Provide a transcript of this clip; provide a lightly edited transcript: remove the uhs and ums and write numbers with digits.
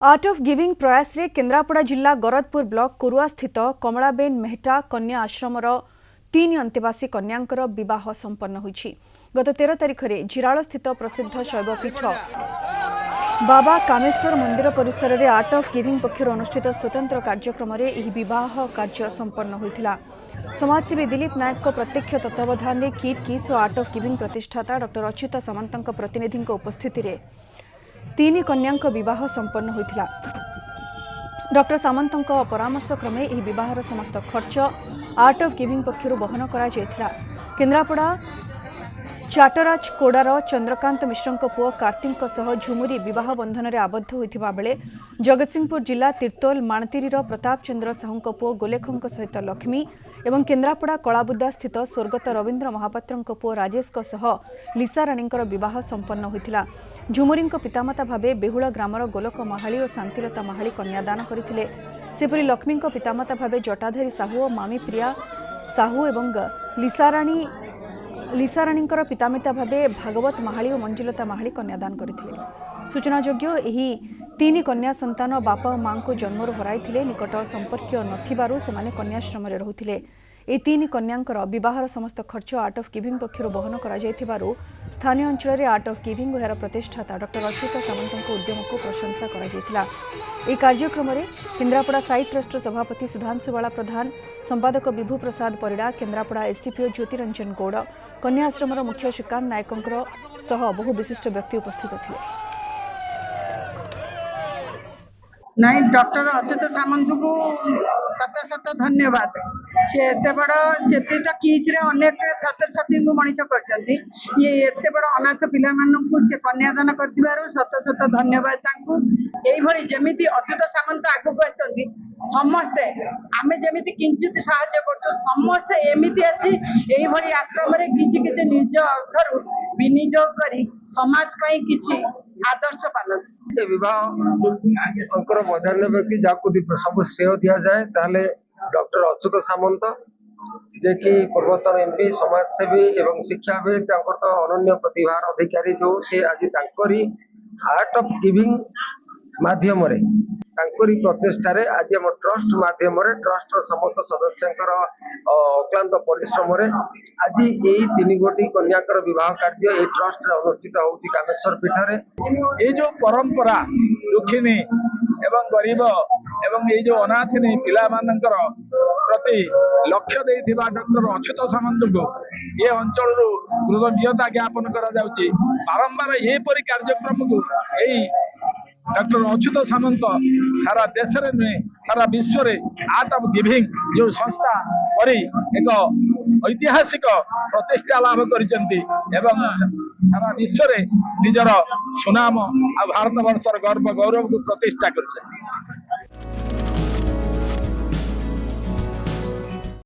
Art of giving प्रयास रे केन्द्रापड़ा जिला गरदपुर ब्लॉक कुरुआ स्थित कमलाबेन मेहटा कन्या आश्रमर 3 अंतेवासी कन्यांकर विवाह संपन्न होइछि। गत 13 तारिख में जिराल स्थित प्रसिद्ध शैवपीठ बाबा कामेश्वर मंदिर परिसर में आर्ट ऑफ गिविंग पक्षर अनुष्ठित स्वतंत्र कार्यक्रम में यह विवाह कार्य संपन्न होइथिला। समाजसेवी दिलीप नायक प्रत्यक्ष तत्वावधान में किट किस और आर्ट ऑफ गिविंग प्रतिष्ठाता डॉ अच्युत सामंत प्रतिनिधि उपस्थिति रे 3 कन्यांक विवाह संपन्न होइथिला। डॉ सामंत परामर्श क्रमे यह विवाहर समस्त खर्च आर्ट ऑफ गिविंग पक्षर वहन करा जायथिला। केन्द्रापड़ा चाटराज कोडार चंद्रकांत मिश्र पुओ कार्तिक झुमुरी विवाह बंधन में आबद्ध होता बेले जगतसिंहपुर जिला तिर्तोल माणतीर प्रताप चंद्र साहू पुओ गोलेखों सहित लक्ष्मी एवं केन्द्रापड़ा कलाबुदा स्थित स्वर्गत रवींद्र महापात्र पुओ राजेश लिसा राणींकर विवाह संपन्न होता। झुमुरी पितामाता भावे बेहुल ग्रामर गोलक महाली और शांतिलता महाली कन्यादान करथिले। सेपरि लक्ष्मी पितामाता भावे जटाधारी साहू और मामी प्रिया साहू एवं लिसा राणींकर पितामाता भावे भागवत महाली और मंजुलता महाली कन्यादान करथिले। सूचनायोग्य एही 3 कन्या संतान बापा और मां को जन्मर हराइथिले। निकट संपर्क नथिबारु सेमाने कन्याश्रम रे रहुथिले। ए 3 कन्यांकर विवाहर समस्त खर्च आर्ट ऑफ गिविंग पक्षर वहन करा जायथिबारु स्थानीय अंचल में आर्ट ऑफ गिविंग और प्रतिष्ठाता डॉ अच्युत सामंत उद्यम को प्रशंसा करा जायथिला। ए कार्यक्रम में केन्द्रापड़ा साई ट्रस्ट सभापति सुधांशुबाला प्रधान, संपादक विभु प्रसाद परिड़ा, केन्द्रापड़ा एसडीपीओ ज्योतिरंजन गौड़, कन्याश्रमर मुख्य श्रीकांत नायकों सह बहु विशिष्ट व्यक्ति उपस्थित थे। नहीं डॉक्टर अच्युत सामंत को शत शत धन्यवाद। से एते बड़ से तो किस रे अनेक छात्र छात्री को मनीष कर ये एते बड़ अनाथ पिला मानू से कन्यादान कर शत शत धन्यवाद तांकू। एभली जमिति अच्युत सामंत आगु आछंती समस्ते आमे जमिति किंचित सहाय्य करछो समस्ते एमिति आसी एभली आश्रम रे किछि किछि निज अर्थरु विनियोग करी समाज पई किछि आदर्श पालन विवाह मध्यान्ह व्यक्ति जहाँ सब श्रेय दि जाए ताले डॉक्टर अच्युत सामंत जे कि पूर्वतन एमपी समाजसेवी एवं शिक्षाविद तो अनन्य प्रतिभार अधिकारी जो से आज आर्ट ऑफ गिविंग माध्यम प्रचेषा आज आम ट्रस्ट माध्यम ट्रस्ट समस्त सदस्य अक्लांत परिश्रम आज यही 3 गोटी कन्याकर विवाह कार्य ये ट्रस्ट अनुष्ठित होउछि कामेश्वर पीठरे। ये जो परंपरा दुखिनी एवं गरीब एवं ये जो अनाथिनी पिला मानकर प्रति लक्ष्य देथिबा डॉक्टर अच्युत सामंत को ये अंचल कृतज्ञता ज्ञापन करा जाउछि। बारंबार ये परि कार्यक्रम को यही डॉक्टर अच्युत सामंत सारा देश में नुहे सारा विश्व में आर्ट ऑफ गिविंग जो संस्था करी एक ऐतिहासिक प्रतिष्ठा लाभ करिसेंती एवं सारा विश्व में निजर सुनाम आ भारत वर्षर गर्व गौरव को प्रतिष्ठा करिसेंती।